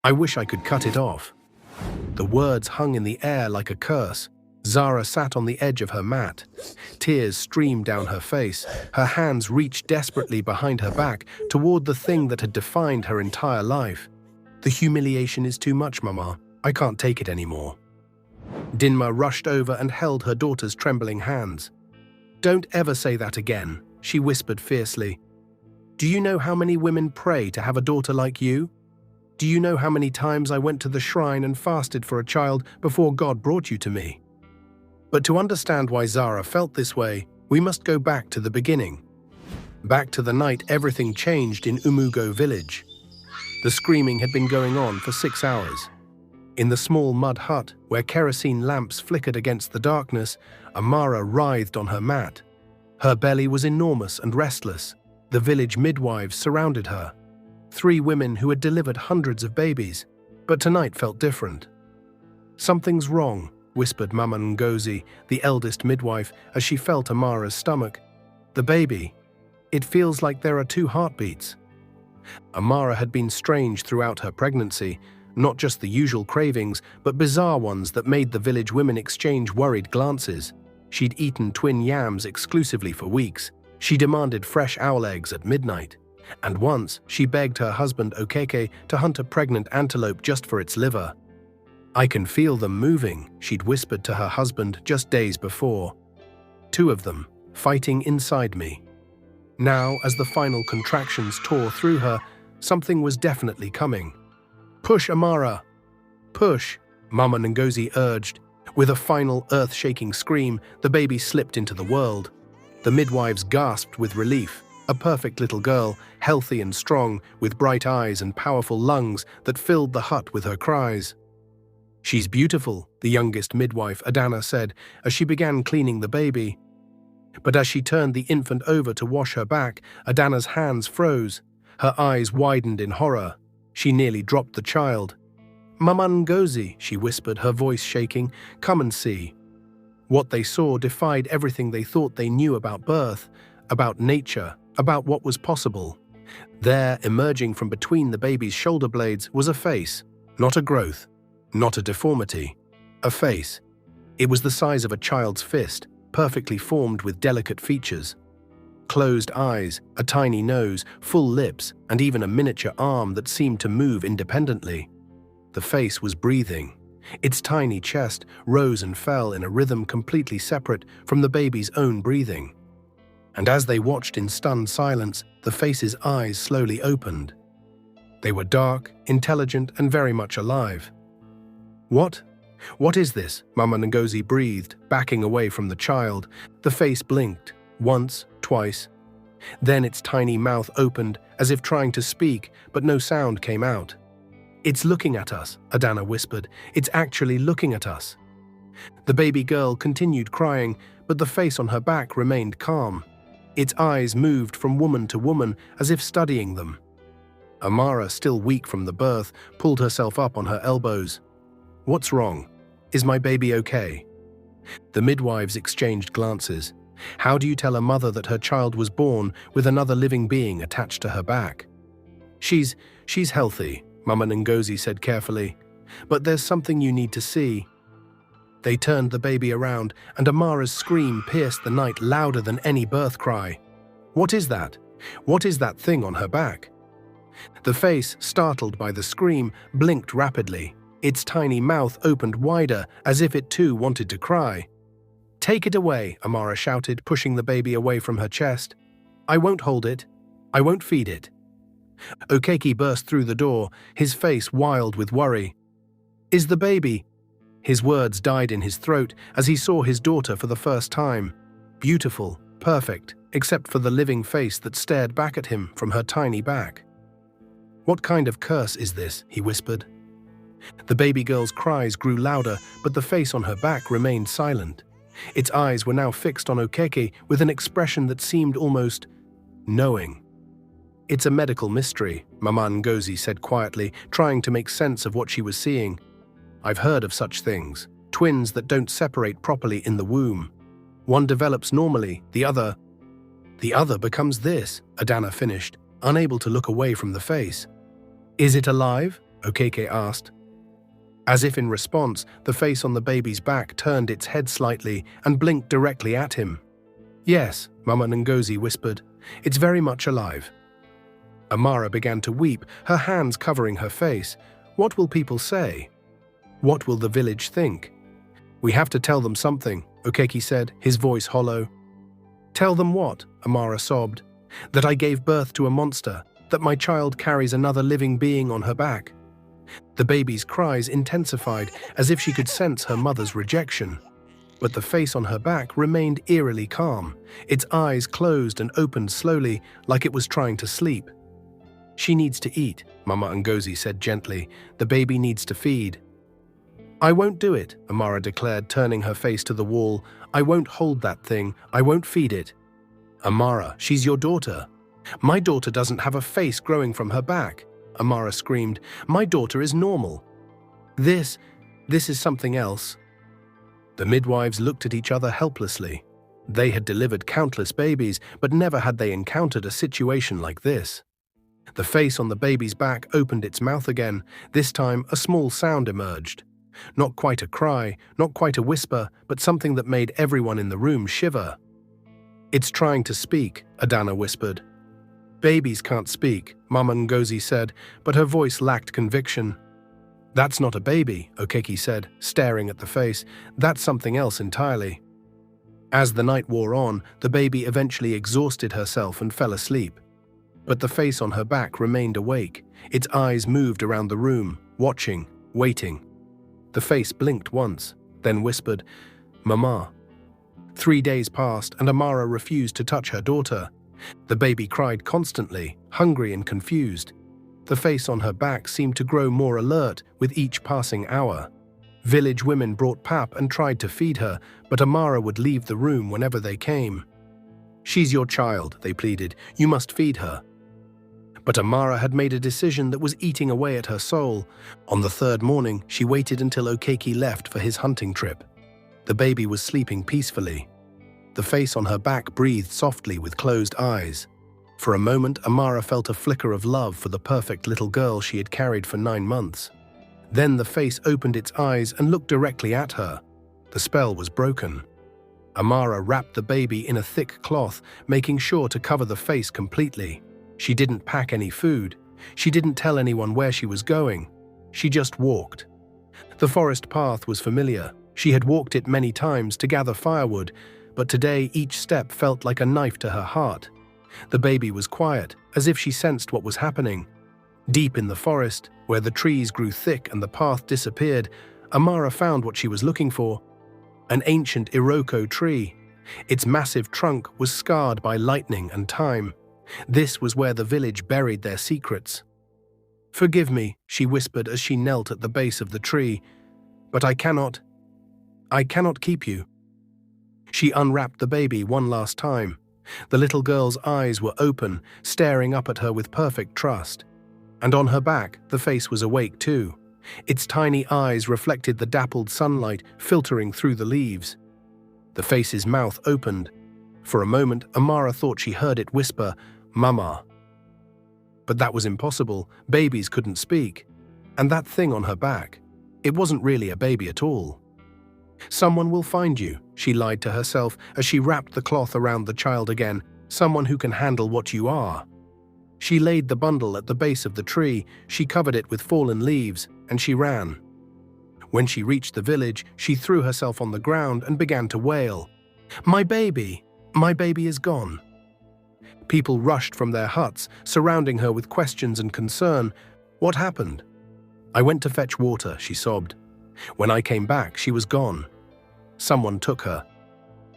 I wish I could cut it off." The words hung in the air like a curse. Zara sat on the edge of her mat. Tears streamed down her face. Her hands reached desperately behind her back toward the thing that had defined her entire life. "The humiliation is too much, Mama. I can't take it anymore." Dinma rushed over and held her daughter's trembling hands. "Don't ever say that again," she whispered fiercely. "Do you know how many women pray to have a daughter like you? Do you know how many times I went to the shrine and fasted for a child before God brought you to me?" But to understand why Zara felt this way, we must go back to the beginning. Back to the night everything changed in Umugo village. The screaming had been going on for 6 hours. In the small mud hut, where kerosene lamps flickered against the darkness, Amara writhed on her mat. Her belly was enormous and restless. The village midwives surrounded her. 3 women who had delivered hundreds of babies, but tonight felt different. "Something's wrong," whispered Mama Ngozi, the eldest midwife, as she felt Amara's stomach. "The baby. It feels like there are 2 heartbeats." Amara had been strange throughout her pregnancy, not just the usual cravings, but bizarre ones that made the village women exchange worried glances. She'd eaten twin yams exclusively for weeks. She demanded fresh owl eggs at midnight. And once, she begged her husband Okeke to hunt a pregnant antelope just for its liver. "I can feel them moving," she'd whispered to her husband just days before. 2 of them, fighting inside me. Now, as the final contractions tore through her, something was definitely coming. "Push, Amara! Push!" Mama Ngozi urged. With a final earth-shaking scream, the baby slipped into the world. The midwives gasped with relief. A perfect little girl, healthy and strong, with bright eyes and powerful lungs that filled the hut with her cries. "She's beautiful," the youngest midwife, Adana, said as she began cleaning the baby. But as she turned the infant over to wash her back, Adana's hands froze. Her eyes widened in horror. She nearly dropped the child. "Mama Ngozi," she whispered, her voice shaking, "come and see." What they saw defied everything they thought they knew about birth, about nature, about what was possible. There, emerging from between the baby's shoulder blades, was a face, not a growth. Not a deformity, a face. It was the size of a child's fist, perfectly formed with delicate features. Closed eyes, a tiny nose, full lips, and even a miniature arm that seemed to move independently. The face was breathing. Its tiny chest rose and fell in a rhythm completely separate from the baby's own breathing. And as they watched in stunned silence, the face's eyes slowly opened. They were dark, intelligent, and very much alive. "What? What is this?" Mama Ngozi breathed, backing away from the child. The face blinked, once, twice. Then its tiny mouth opened, as if trying to speak, but no sound came out. "It's looking at us," Adana whispered. "It's actually looking at us." The baby girl continued crying, but the face on her back remained calm. Its eyes moved from woman to woman, as if studying them. Amara, still weak from the birth, pulled herself up on her elbows. "What's wrong? Is my baby okay?" The midwives exchanged glances. How do you tell a mother that her child was born with another living being attached to her back? She's healthy," Mama Ngozi said carefully. "But there's something you need to see." They turned the baby around, and Amara's scream pierced the night louder than any birth cry. "What is that? What is that thing on her back?" The face, startled by the scream, blinked rapidly. Its tiny mouth opened wider, as if it too wanted to cry. "Take it away," Amara shouted, pushing the baby away from her chest. "I won't hold it. I won't feed it." Okeke burst through the door, his face wild with worry. "Is the baby—" His words died in his throat as he saw his daughter for the first time. Beautiful, perfect, except for the living face that stared back at him from her tiny back. "What kind of curse is this?" he whispered. The baby girl's cries grew louder, but the face on her back remained silent. Its eyes were now fixed on Okeke with an expression that seemed almost knowing. "It's a medical mystery," Mama Ngozi said quietly, trying to make sense of what she was seeing. "I've heard of such things, twins that don't separate properly in the womb. One develops normally, the other becomes this," Adana finished, unable to look away from the face. "Is it alive?" Okeke asked. As if in response, the face on the baby's back turned its head slightly and blinked directly at him. Yes, Mama Ngozi whispered. It's very much alive. Amara began to weep, her hands covering her face. What will people say? What will the village think? We have to tell them something, Okeke said, his voice hollow. Tell them what? Amara sobbed. That I gave birth to a monster, that my child carries another living being on her back. The baby's cries intensified as if she could sense her mother's rejection. But the face on her back remained eerily calm, its eyes closed and opened slowly like it was trying to sleep. She needs to eat, Mama Ngozi said gently. The baby needs to feed. I won't do it, Amara declared, turning her face to the wall. I won't hold that thing. I won't feed it. Amara, she's your daughter. My daughter doesn't have a face growing from her back, Amara screamed. My daughter is normal. This is something else. The midwives looked at each other helplessly. They had delivered countless babies, but never had they encountered a situation like this. The face on the baby's back opened its mouth again. This time, a small sound emerged. Not quite a cry, not quite a whisper, but something that made everyone in the room shiver. It's trying to speak, Adana whispered. Babies can't speak, Mama Ngozi said, but her voice lacked conviction. That's not a baby, Okeke said, staring at the face. That's something else entirely. As the night wore on, the baby eventually exhausted herself and fell asleep. But the face on her back remained awake. Its eyes moved around the room, watching, waiting. The face blinked once, then whispered, Mama. 3 days passed and Amara refused to touch her daughter. The baby cried constantly, hungry and confused. The face on her back seemed to grow more alert with each passing hour. Village women brought pap and tried to feed her, but Amara would leave the room whenever they came. She's your child, they pleaded. You must feed her. But Amara had made a decision that was eating away at her soul. On the third morning, she waited until Okeke left for his hunting trip. The baby was sleeping peacefully. The face on her back breathed softly with closed eyes. For a moment, Amara felt a flicker of love for the perfect little girl she had carried for 9 months. Then the face opened its eyes and looked directly at her. The spell was broken. Amara wrapped the baby in a thick cloth, making sure to cover the face completely. She didn't pack any food. She didn't tell anyone where she was going. She just walked. The forest path was familiar. She had walked it many times to gather firewood, but today each step felt like a knife to her heart. The baby was quiet, as if she sensed what was happening. Deep in the forest, where the trees grew thick and the path disappeared, Amara found what she was looking for. An ancient Iroko tree. Its massive trunk was scarred by lightning and time. This was where the village buried their secrets. Forgive me, she whispered as she knelt at the base of the tree, but I cannot keep you. She unwrapped the baby one last time. The little girl's eyes were open, staring up at her with perfect trust. And on her back, the face was awake too. Its tiny eyes reflected the dappled sunlight filtering through the leaves. The face's mouth opened. For a moment, Amara thought she heard it whisper, Mama. But that was impossible. Babies couldn't speak. And that thing on her back, it wasn't really a baby at all. Someone will find you, she lied to herself as she wrapped the cloth around the child again, someone who can handle what you are. She laid the bundle at the base of the tree, she covered it with fallen leaves, and she ran. When she reached the village, she threw herself on the ground and began to wail. My baby is gone. People rushed from their huts, surrounding her with questions and concern. What happened? I went to fetch water, she sobbed. When I came back, she was gone. Someone took her.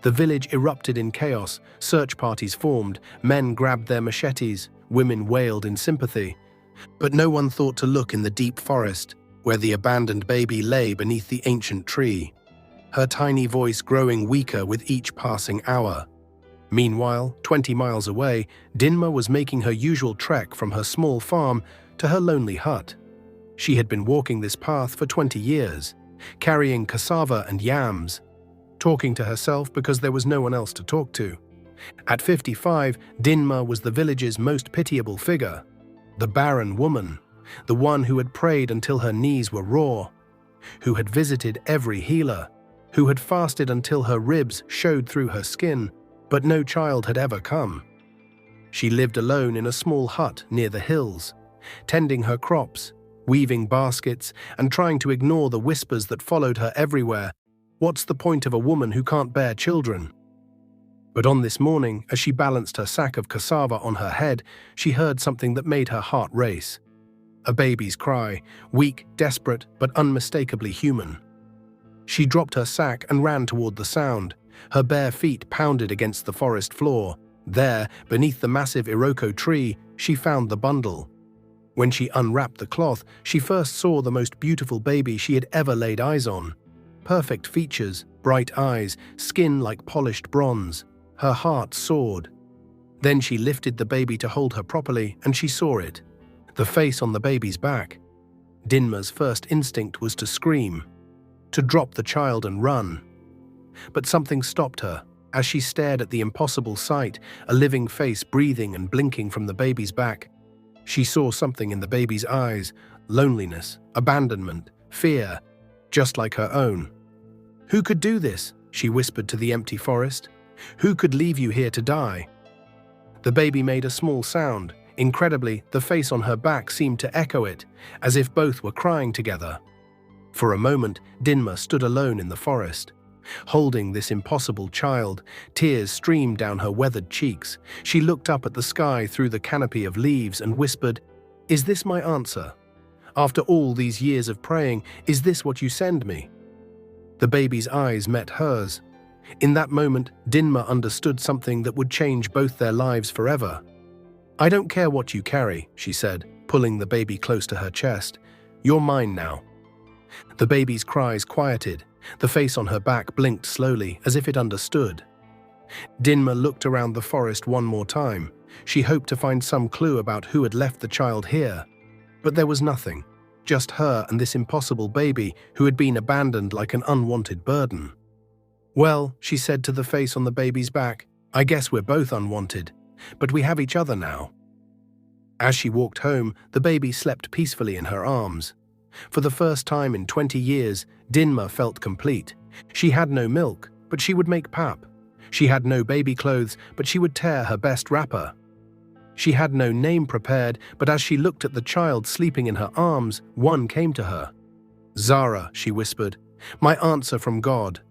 The village erupted in chaos, search parties formed, men grabbed their machetes, women wailed in sympathy. But no one thought to look in the deep forest, where the abandoned baby lay beneath the ancient tree, her tiny voice growing weaker with each passing hour. Meanwhile, 20 miles away, Dinma was making her usual trek from her small farm to her lonely hut. She had been walking this path for 20 years, carrying cassava and yams, talking to herself because there was no one else to talk to. At 55, Dinma was the village's most pitiable figure, the barren woman, the one who had prayed until her knees were raw, who had visited every healer, who had fasted until her ribs showed through her skin, but no child had ever come. She lived alone in a small hut near the hills, tending her crops, weaving baskets, and trying to ignore the whispers that followed her everywhere. What's the point of a woman who can't bear children? But on this morning, as she balanced her sack of cassava on her head, she heard something that made her heart race. A baby's cry, weak, desperate, but unmistakably human. She dropped her sack and ran toward the sound. Her bare feet pounded against the forest floor. There, beneath the massive iroko tree, she found the bundle. When she unwrapped the cloth, she first saw the most beautiful baby she had ever laid eyes on. Perfect features, bright eyes, skin like polished bronze. Her heart soared. Then she lifted the baby to hold her properly, and she saw it. The face on the baby's back. Dinma's first instinct was to scream, to drop the child and run. But something stopped her. As she stared at the impossible sight, a living face breathing and blinking from the baby's back, she saw something in the baby's eyes, loneliness, abandonment, fear, just like her own. "Who could do this?" she whispered to the empty forest. "Who could leave you here to die?" The baby made a small sound. Incredibly, the face on her back seemed to echo it, as if both were crying together. For a moment, Dinma stood alone in the forest. Holding this impossible child, tears streamed down her weathered cheeks. She looked up at the sky through the canopy of leaves and whispered, "Is this my answer? After all these years of praying, is this what you send me?" The baby's eyes met hers. In that moment, Dinma understood something that would change both their lives forever. "I don't care what you carry," she said, pulling the baby close to her chest. "You're mine now." The baby's cries quieted. The face on her back blinked slowly, as if it understood. Dinma looked around the forest one more time. She hoped to find some clue about who had left the child here. But there was nothing. Just her and this impossible baby who had been abandoned like an unwanted burden. "Well," she said to the face on the baby's back, "I guess we're both unwanted, but we have each other now." As she walked home, the baby slept peacefully in her arms. For the first time in 20 years, Dinma felt complete. She had no milk, but she would make pap. She had no baby clothes, but she would tear her best wrapper. She had no name prepared, but as she looked at the child sleeping in her arms, one came to her. "Zara," she whispered, "my answer from God."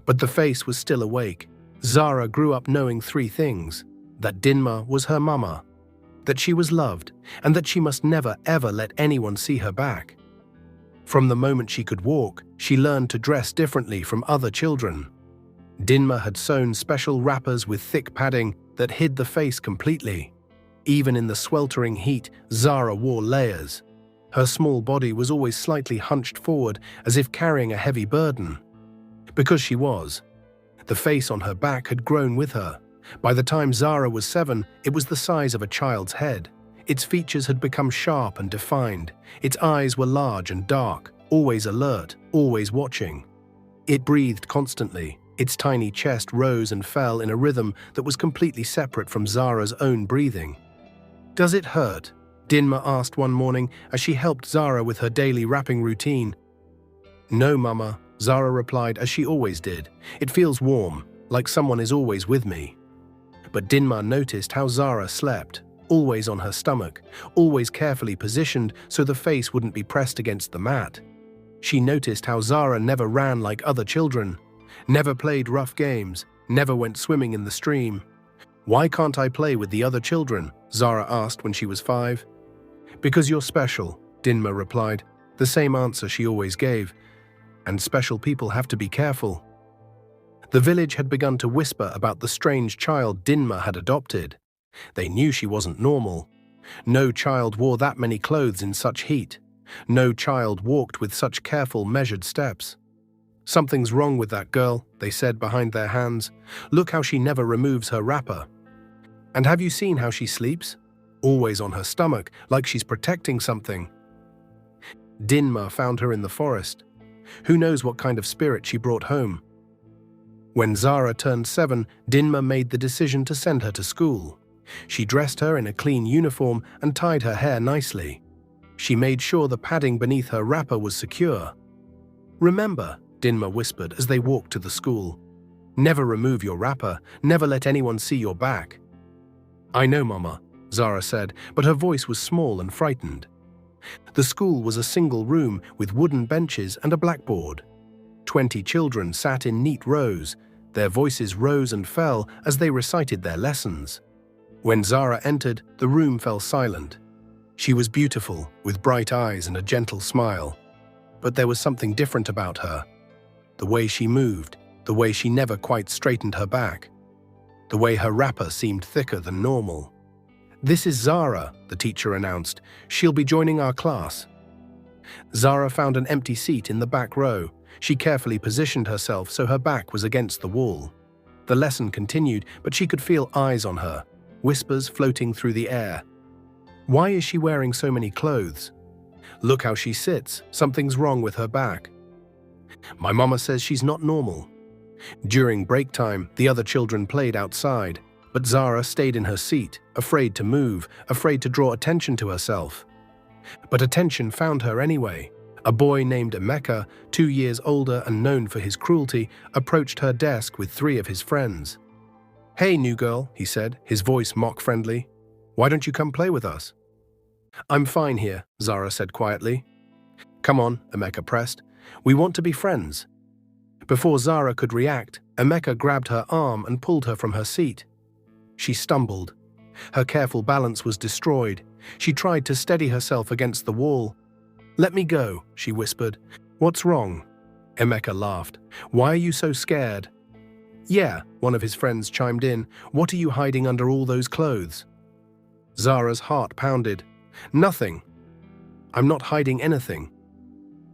But the face was still awake. Zara grew up knowing 3 things: that Dinma was her mama, that she was loved, and that she must never ever let anyone see her back. From the moment she could walk, she learned to dress differently from other children. Dinma had sewn special wrappers with thick padding that hid the face completely. Even in the sweltering heat, Zara wore layers. Her small body was always slightly hunched forward, as if carrying a heavy burden. Because she was. The face on her back had grown with her. By the time Zara was 7, it was the size of a child's head. Its features had become sharp and defined. Its eyes were large and dark, always alert, always watching. It breathed constantly. Its tiny chest rose and fell in a rhythm that was completely separate from Zara's own breathing. "Does it hurt?" Dinma asked one morning as she helped Zara with her daily wrapping routine. "No, Mama," Zara replied, as she always did. "It feels warm, like someone is always with me." But Dinma noticed how Zara slept, always on her stomach, always carefully positioned so the face wouldn't be pressed against the mat. She noticed how Zara never ran like other children, never played rough games, never went swimming in the stream. "Why can't I play with the other children?" Zara asked when she was 5. "Because you're special," Dinma replied, the same answer she always gave. "And special people have to be careful." The village had begun to whisper about the strange child Dinma had adopted. They knew she wasn't normal. No child wore that many clothes in such heat. No child walked with such careful, measured steps. "Something's wrong with that girl," they said behind their hands. "Look how she never removes her wrapper. And have you seen how she sleeps? Always on her stomach, like she's protecting something." Dinma found her in the forest. Who knows what kind of spirit she brought home? When Zara turned 7, Dinma made the decision to send her to school. She dressed her in a clean uniform and tied her hair nicely. She made sure the padding beneath her wrapper was secure. "Remember," Dinma whispered as they walked to the school. "Never remove your wrapper, never let anyone see your back." "I know, Mama," Zara said, but her voice was small and frightened. The school was a single room with wooden benches and a blackboard. 20 children sat in neat rows. Their voices rose and fell as they recited their lessons. When Zara entered, the room fell silent. She was beautiful, with bright eyes and a gentle smile. But there was something different about her. The way she moved, the way she never quite straightened her back, the way her wrapper seemed thicker than normal. "This is Zara," the teacher announced. "She'll be joining our class." Zara found an empty seat in the back row. She carefully positioned herself so her back was against the wall. The lesson continued, but she could feel eyes on her, whispers floating through the air. Why is she wearing so many clothes? Look how she sits. Something's wrong with her back. My mama says she's not normal. During break time, the other children played outside, but Zara stayed in her seat, afraid to move, afraid to draw attention to herself. But attention found her anyway. A boy named Eniye, 2 years older and known for his cruelty, approached her desk with 3 of his friends. "Hey, new girl," he said, his voice mock-friendly. "Why don't you come play with us?" "I'm fine here," Zara said quietly. "Come on," Eniye pressed. "We want to be friends." Before Zara could react, Eniye grabbed her arm and pulled her from her seat. She stumbled. Her careful balance was destroyed. She tried to steady herself against the wall. "Let me go," she whispered. "What's wrong?" Eniye laughed. "Why are you so scared?" "Yeah," one of his friends chimed in. "What are you hiding under all those clothes?" Zara's heart pounded. "Nothing. I'm not hiding anything."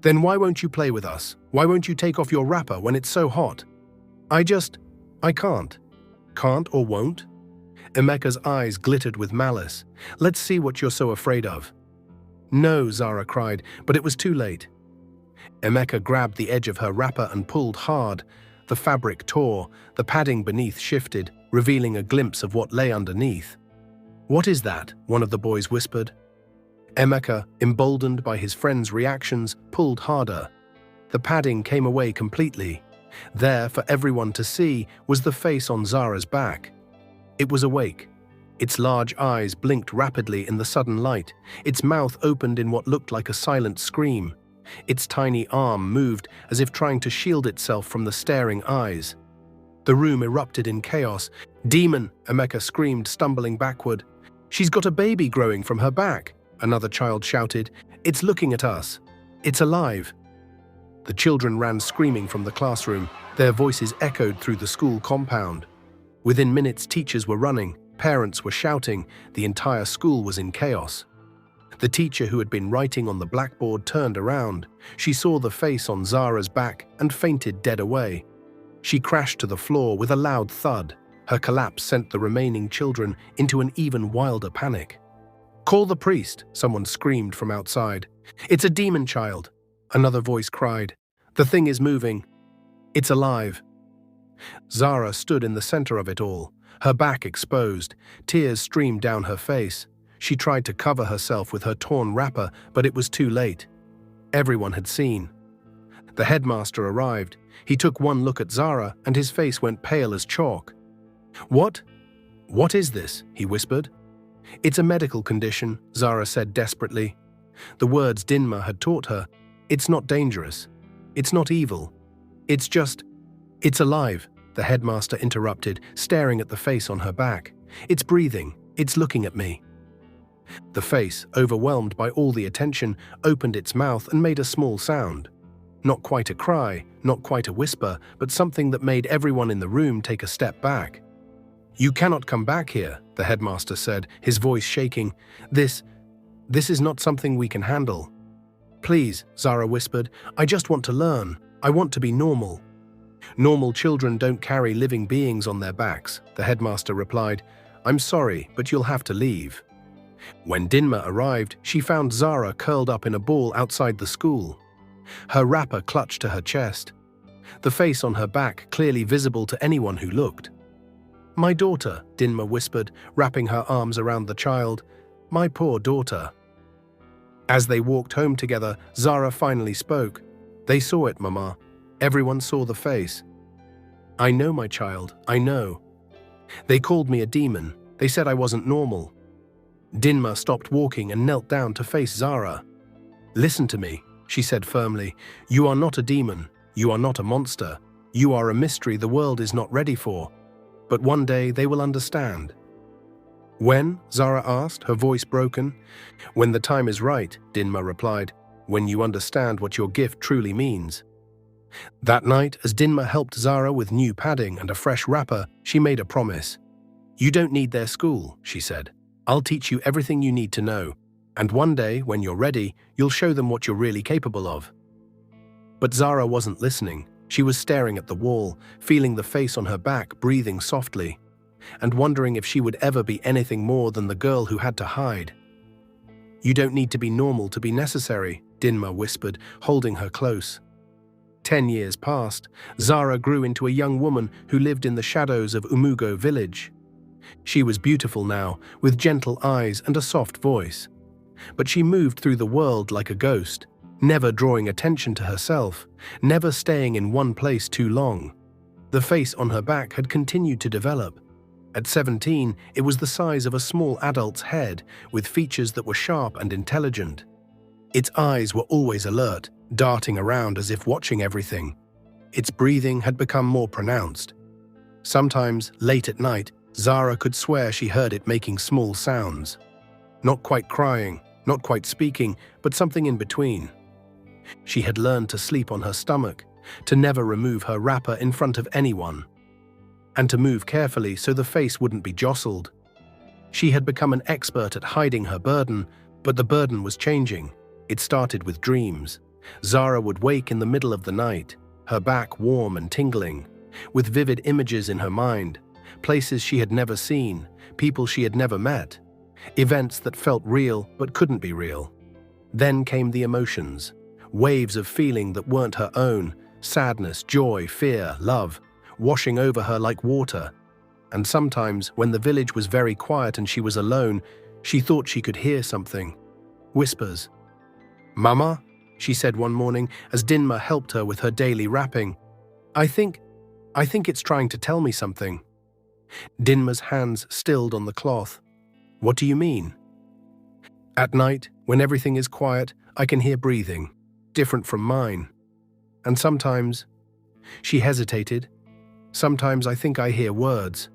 "Then why won't you play with us? Why won't you take off your wrapper when it's so hot?" I can't." "Can't or won't?" Eniye's eyes glittered with malice. "Let's see what you're so afraid of." "No," Zara cried, but it was too late. Eniye grabbed the edge of her wrapper and pulled hard. The fabric tore, the padding beneath shifted, revealing a glimpse of what lay underneath. "What is that?" one of the boys whispered. Eniye, emboldened by his friend's reactions, pulled harder. The padding came away completely. There, for everyone to see, was the face on Zara's back. It was awake. Its large eyes blinked rapidly in the sudden light. Its mouth opened in what looked like a silent scream. Its tiny arm moved as if trying to shield itself from the staring eyes. The room erupted in chaos. "Demon!" Eniye screamed, stumbling backward. "She's got a baby growing from her back," another child shouted. "It's looking at us. It's alive." The children ran screaming from the classroom. Their voices echoed through the school compound. Within minutes, teachers were running, parents were shouting, the entire school was in chaos. The teacher who had been writing on the blackboard turned around. She saw the face on Zara's back and fainted dead away. She crashed to the floor with a loud thud. Her collapse sent the remaining children into an even wilder panic. "Call the priest," someone screamed from outside. "It's a demon child," another voice cried. "The thing is moving. It's alive." Zara stood in the center of it all, her back exposed. Tears streamed down her face. She tried to cover herself with her torn wrapper, but it was too late. Everyone had seen. The headmaster arrived. He took one look at Zara, and his face went pale as chalk. "What? What is this?" he whispered. "It's a medical condition," Zara said desperately. The words Dinma had taught her. "It's not dangerous. It's not evil. It's alive," the headmaster interrupted, staring at the face on her back. "It's breathing. It's looking at me." The face, overwhelmed by all the attention, opened its mouth and made a small sound. Not quite a cry, not quite a whisper, but something that made everyone in the room take a step back. "You cannot come back here," the headmaster said, his voice shaking. This is not something we can handle." "Please," Zara whispered, "I just want to learn. I want to be normal." "Normal children don't carry living beings on their backs," the headmaster replied. "I'm sorry, but you'll have to leave." When Dinma arrived, she found Zara curled up in a ball outside the school. Her wrapper clutched to her chest. The face on her back clearly visible to anyone who looked. "My daughter," Dinma whispered, wrapping her arms around the child. "My poor daughter." As they walked home together, Zara finally spoke. "They saw it, Mama. Everyone saw the face." "I know, my child, I know. They called me a demon. They said I wasn't normal." Dinma stopped walking and knelt down to face Zara. "Listen to me," she said firmly. "You are not a demon. You are not a monster. You are a mystery the world is not ready for. But one day they will understand." "When?" Zara asked, her voice broken. "When the time is right," Dinma replied. "When you understand what your gift truly means." That night, as Dinma helped Zara with new padding and a fresh wrapper, she made a promise. "You don't need their school," she said. "I'll teach you everything you need to know. And one day, when you're ready, you'll show them what you're really capable of." But Zara wasn't listening. She was staring at the wall, feeling the face on her back, breathing softly, and wondering if she would ever be anything more than the girl who had to hide. "You don't need to be normal to be necessary," Dinma whispered, holding her close. 10 years passed. Zara grew into a young woman who lived in the shadows of Umugo village. She was beautiful now, with gentle eyes and a soft voice. But she moved through the world like a ghost, never drawing attention to herself, never staying in one place too long. The face on her back had continued to develop. At 17, it was the size of a small adult's head, with features that were sharp and intelligent. Its eyes were always alert, darting around as if watching everything. Its breathing had become more pronounced. Sometimes, late at night, Zara could swear she heard it making small sounds. Not quite crying, not quite speaking, but something in between. She had learned to sleep on her stomach, to never remove her wrapper in front of anyone, and to move carefully so the face wouldn't be jostled. She had become an expert at hiding her burden, but the burden was changing. It started with dreams. Zara would wake in the middle of the night, her back warm and tingling, with vivid images in her mind, places she had never seen, people she had never met, events that felt real but couldn't be real. Then came the emotions, waves of feeling that weren't her own, sadness, joy, fear, love, washing over her like water. And sometimes, when the village was very quiet and she was alone, she thought she could hear something. Whispers. "Mama," she said one morning as Dinma helped her with her daily wrapping. I think it's trying to tell me something." Dinma's hands stilled on the cloth. "What do you mean?" "At night, when everything is quiet, I can hear breathing, different from mine. And sometimes," she hesitated, "sometimes I think I hear words."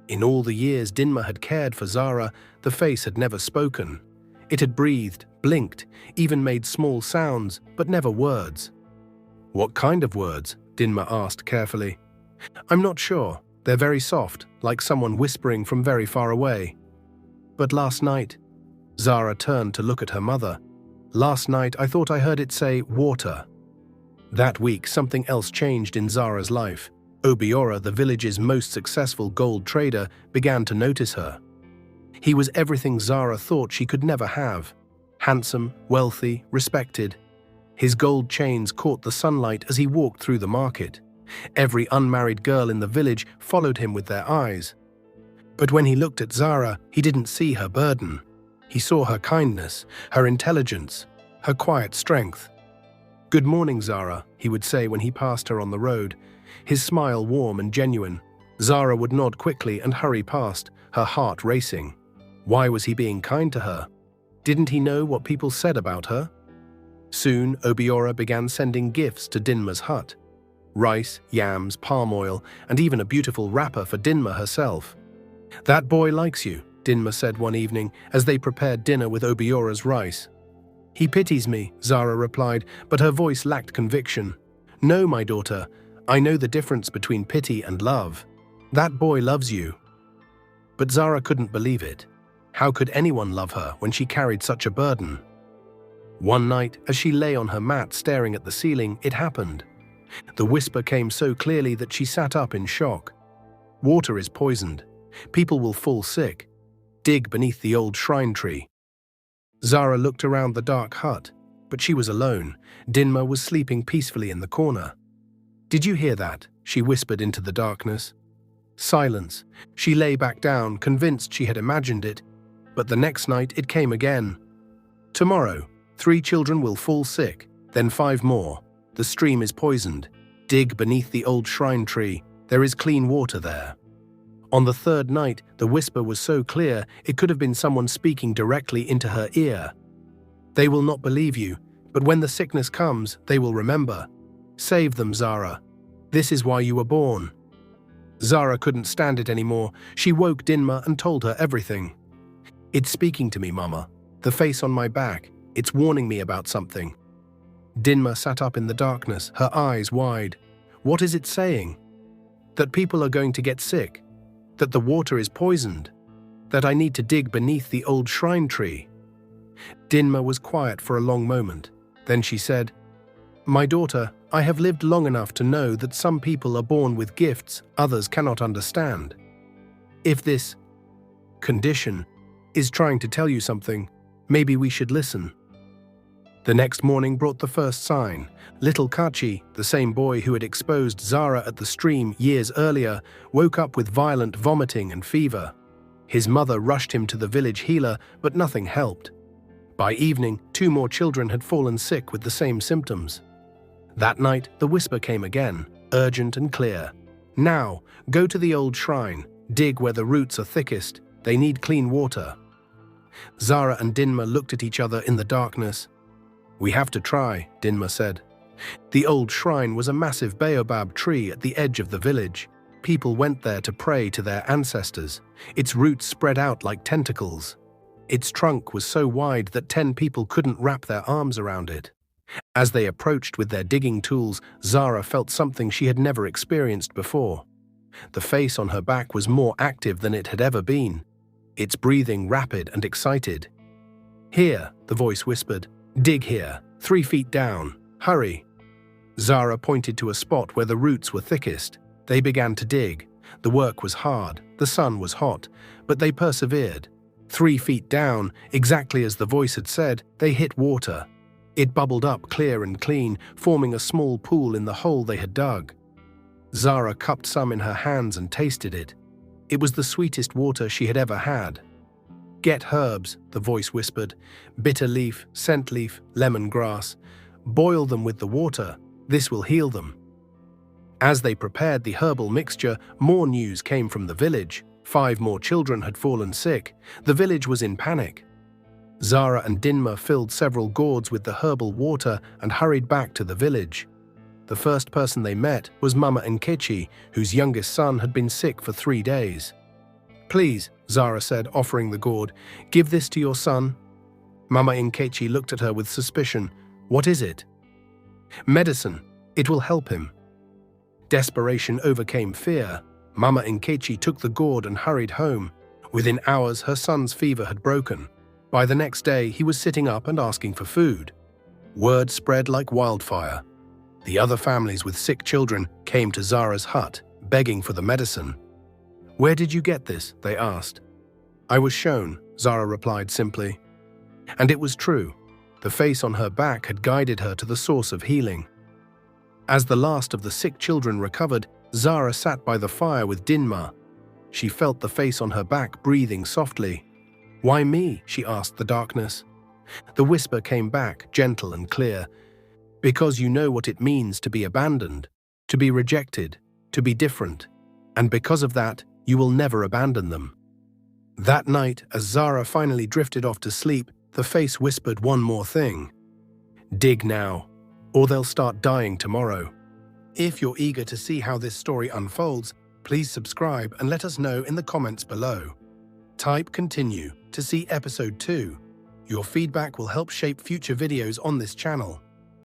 In all the years Dinma had cared for Zara, the face had never spoken. It had breathed, blinked, even made small sounds, but never words. "What kind of words?" Dinma asked carefully. "I'm not sure. They're very soft, like someone whispering from very far away. But last night," Zara turned to look at her mother, "last night I thought I heard it say water." That week something else changed in Zara's life. Obiora, the village's most successful gold trader, began to notice her. He was everything Zara thought she could never have. Handsome, wealthy, respected. His gold chains caught the sunlight as he walked through the market. Every unmarried girl in the village followed him with their eyes. But when he looked at Zara, he didn't see her burden. He saw her kindness, her intelligence, her quiet strength. "Good morning, Zara," he would say when he passed her on the road, his smile warm and genuine. Zara would nod quickly and hurry past, her heart racing. Why was he being kind to her? Didn't he know what people said about her? Soon, Obiora began sending gifts to Dinma's hut. Rice, yams, palm oil, and even a beautiful wrapper for Dinma herself. "That boy likes you," Dinma said one evening as they prepared dinner with Obiora's rice. "He pities me," Zara replied, but her voice lacked conviction. "No, my daughter, I know the difference between pity and love. That boy loves you." But Zara couldn't believe it. How could anyone love her when she carried such a burden? One night, as she lay on her mat staring at the ceiling, it happened. The whisper came so clearly that she sat up in shock. "Water is poisoned. People will fall sick. Dig beneath the old shrine tree." Zara looked around the dark hut, but she was alone. Dinma was sleeping peacefully in the corner. "Did you hear that?" she whispered into the darkness. Silence. She lay back down, convinced she had imagined it, but the next night it came again. Tomorrow, 3 children will fall sick, then 5 more. The stream is poisoned. Dig beneath the old shrine tree. There is clean water there. On the 3rd night, the whisper was so clear it could have been someone speaking directly into her ear. They will not believe you, but when the sickness comes, they will remember. Save them, Zara. This is why you were born. Zara couldn't stand it anymore. She woke Dinma and told her everything. It's speaking to me, Mama. The face on my back. It's warning me about something. Dinma sat up in the darkness, her eyes wide. What is it saying? That people are going to get sick. That the water is poisoned. That I need to dig beneath the old shrine tree. Dinma was quiet for a long moment. Then she said, My daughter, I have lived long enough to know that some people are born with gifts others cannot understand. If this condition is trying to tell you something, maybe we should listen. The next morning brought the first sign. Little Kachi, the same boy who had exposed Zara at the stream years earlier, woke up with violent vomiting and fever. His mother rushed him to the village healer, but nothing helped. By evening, 2 more children had fallen sick with the same symptoms. That night, the whisper came again, urgent and clear. Now, go to the old shrine, dig where the roots are thickest. They need clean water. Zara and Dinma looked at each other in the darkness. We have to try, Dinma said. The old shrine was a massive baobab tree at the edge of the village. People went there to pray to their ancestors. Its roots spread out like tentacles. Its trunk was so wide that 10 people couldn't wrap their arms around it. As they approached with their digging tools, Zara felt something she had never experienced before. The face on her back was more active than it had ever been. Its breathing rapid and excited. Here, the voice whispered. Dig here, 3 feet down. Hurry. Zara pointed to a spot where the roots were thickest. They began to dig. The work was hard, the sun was hot, but they persevered. 3 feet down, exactly as the voice had said, they hit water. It bubbled up clear and clean, forming a small pool in the hole they had dug. Zara cupped some in her hands and tasted it. It was the sweetest water she had ever had. Get herbs, the voice whispered. Bitter leaf, scent leaf, lemongrass. Boil them with the water. This will heal them. As they prepared the herbal mixture, more news came from the village. 5 more children had fallen sick. The village was in panic. Zara and Dinma filled several gourds with the herbal water and hurried back to the village. The first person they met was Mama Nkechi, whose youngest son had been sick for 3 days. Please, Zara said, offering the gourd, give this to your son. Mama Nkechi looked at her with suspicion. What is it? Medicine. It will help him. Desperation overcame fear. Mama Nkechi took the gourd and hurried home. Within hours, her son's fever had broken. By the next day, he was sitting up and asking for food. Word spread like wildfire. The other families with sick children came to Zara's hut, begging for the medicine. Where did you get this? They asked. I was shown, Zara replied simply. And it was true. The face on her back had guided her to the source of healing. As the last of the sick children recovered, Zara sat by the fire with Dinma. She felt the face on her back breathing softly. Why me? She asked the darkness. The whisper came back, gentle and clear. Because you know what it means to be abandoned, to be rejected, to be different. And because of that, you will never abandon them. That night, as Zara finally drifted off to sleep, the face whispered one more thing. Dig now, or they'll start dying tomorrow. If you're eager to see how this story unfolds, please subscribe and let us know in the comments below. Type continue to see episode 2. Your feedback will help shape future videos on this channel.